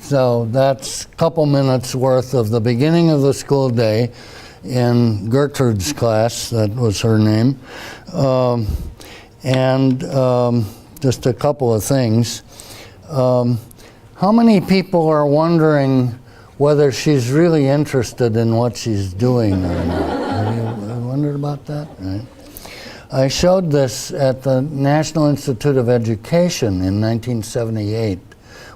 So that's a couple minutes worth of the beginning of the school day in Gertrude's class, that was her name. Just a couple of things. How many people are wondering whether she's really interested in what she's doing or not? Have you wondered about that? Right. I showed this at the National Institute of Education in 1978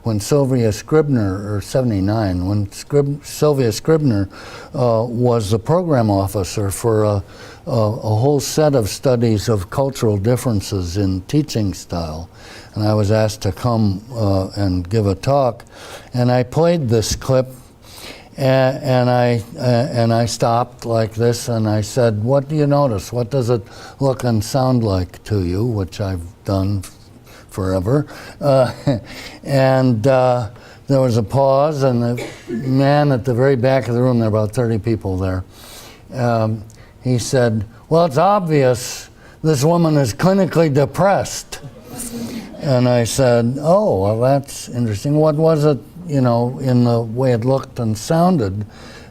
when Sylvia Scribner, or 79, when Sylvia Scribner was the program officer for a whole set of studies of cultural differences in teaching style. And I was asked to come and give a talk, and I played this clip, and I stopped like this, and I said, "What do you notice? What does it look and sound like to you?" Which I've done forever. There was a pause, and the man at the very back of the room, there were about 30 people there, he said, "Well, it's obvious this woman is clinically depressed." And I said, "Oh, well, that's interesting. What was it, in the way it looked and sounded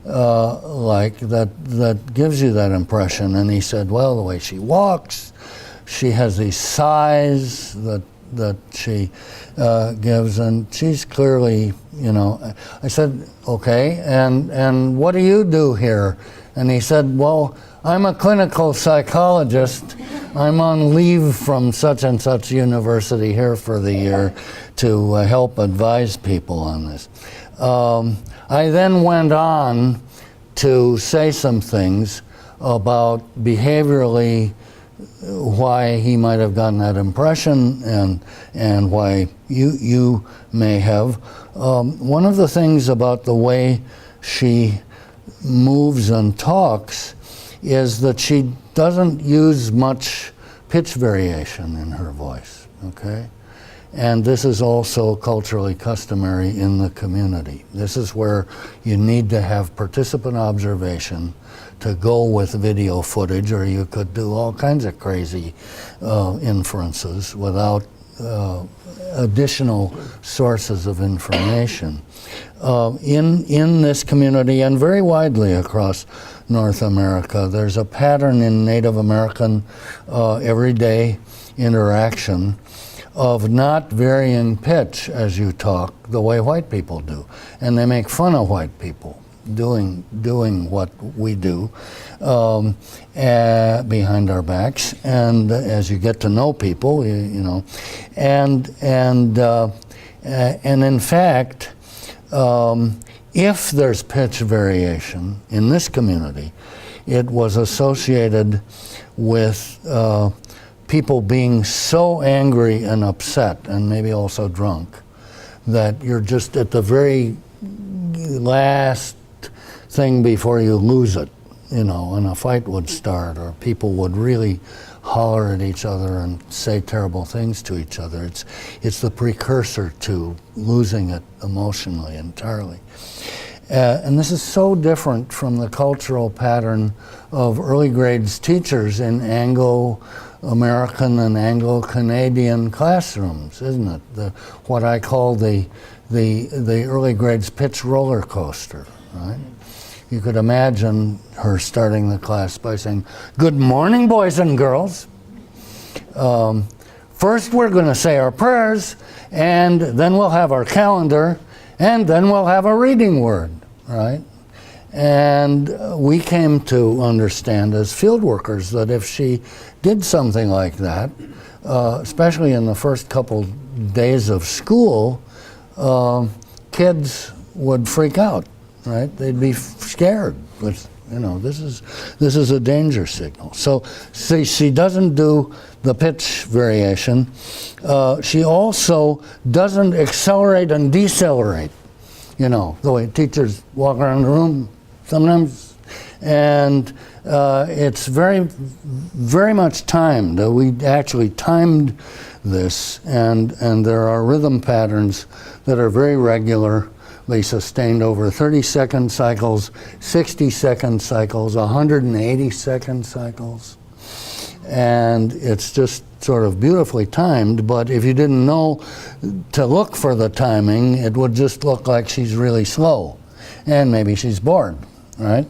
like that gives you that impression?" And he said, "Well, the way she walks, she has these sighs that she gives, and she's clearly, I said, "Okay, and what do you do here?" And he said, "Well, I'm a clinical psychologist. I'm on leave from such and such university here for the year to help advise people on this." I then went on to say some things about behaviorally why he might have gotten that impression and why you may have. One of the things about the way she moves and talks is that she doesn't use much pitch variation in her voice, okay? And this is also culturally customary in the community. This is where you need to have participant observation to go with video footage, or you could do all kinds of crazy inferences without additional sources of information. In this community, and very widely across North America, there's a pattern in Native American everyday interaction of not varying pitch as you talk the way white people do. And they make fun of white people doing what we do behind our backs. And as you get to know people, and in fact, if there's pitch variation in this community, it was associated with people being so angry and upset, and maybe also drunk, that you're just at the very last thing before you lose it, and a fight would start, or people would really holler at each other and say terrible things to each other. It's the precursor to losing it emotionally entirely. And this is so different from the cultural pattern of early grades teachers in Anglo-American and Anglo-Canadian classrooms, isn't it? What I call the early grades pitch roller coaster, right? You could imagine her starting the class by saying, "Good morning, boys and girls. First we're going to say our prayers, and then we'll have our calendar, and then we'll have a reading word," right? And we came to understand as field workers that if she did something like that, especially in the first couple days of school, kids would freak out, right? They'd be scared. This is a danger signal. So see, she doesn't do the pitch variation. She also doesn't accelerate and decelerate. The way teachers walk around the room sometimes, and it's very, very much timed. We actually timed this, and there are rhythm patterns that are very regularly sustained over 30-second cycles, 60-second cycles, 180-second cycles. and it's just sort of beautifully timed, but if you didn't know to look for the timing, it would just look like she's really slow, and maybe she's bored, right?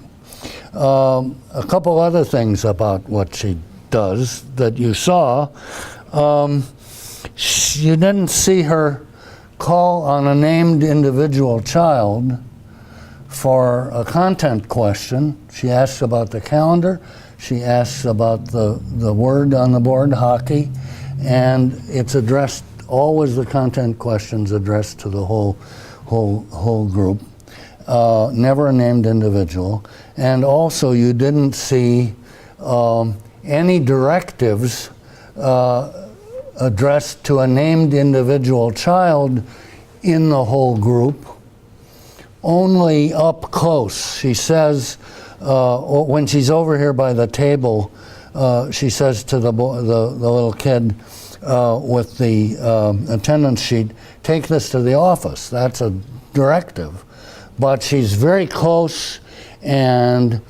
A couple other things about what she does that you saw. You didn't see her call on a named individual child for a content question. She asks about the calendar, she asks about the word on the board, hockey, and it's addressed, always the content questions addressed to the whole group. Never a named individual. And also you didn't see any directives addressed to a named individual child in the whole group, only up close. She says, when she's over here by the table, she says to the little kid with the attendance sheet, take this to the office. That's a directive. But she's very close, and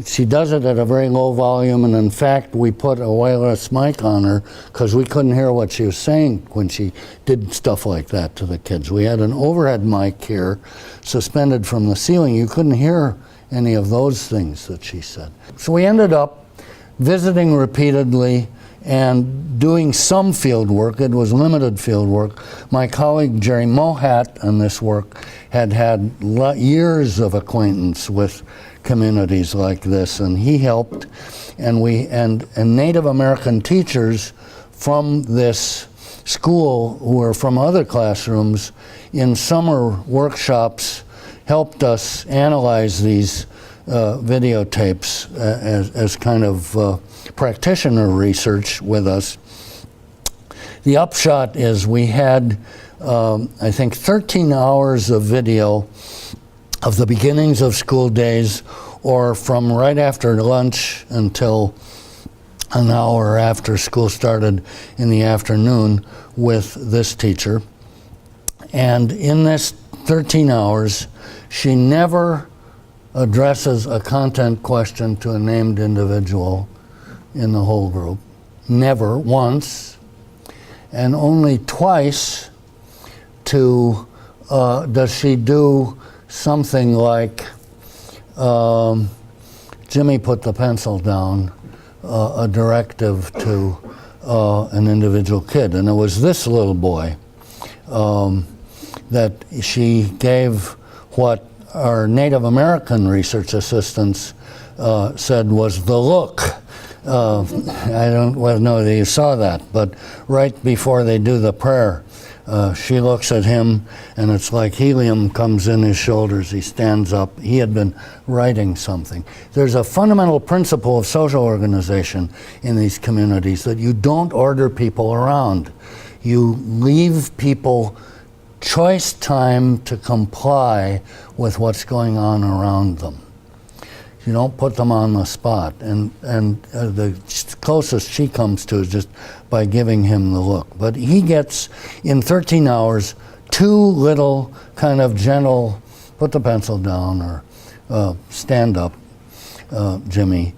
she does it at a very low volume, and in fact we put a wireless mic on her because we couldn't hear what she was saying when she did stuff like that to the kids. We had an overhead mic here suspended from the ceiling. You couldn't hear any of those things that she said. So we ended up visiting repeatedly and doing some field work. It was limited field work. My colleague Jerry Mohat on this work had years of acquaintance with communities like this, and he helped, and Native American teachers from this school who were from other classrooms in summer workshops helped us analyze these videotapes as kind of practitioner research with us. The upshot is we had, I think, 13 hours of video of the beginnings of school days, or from right after lunch until an hour after school started in the afternoon with this teacher. And in this 13 hours, she never addresses a content question to a named individual in the whole group. Never once. And only twice does she do something like, Jimmy put the pencil down, a directive to an individual kid. And it was this little boy that she gave what our Native American research assistants said was the look. I don't know whether you saw that, but right before they do the prayer, she looks at him, and it's like helium comes in his shoulders. He stands up. He had been writing something. There's a fundamental principle of social organization in these communities that you don't order people around. You leave people choice time to comply with what's going on around them. You don't put them on the spot, and the closest she comes to is just by giving him the look. But he gets, in 13 hours, 2 little kind of gentle, put the pencil down, or stand up, Jimmy.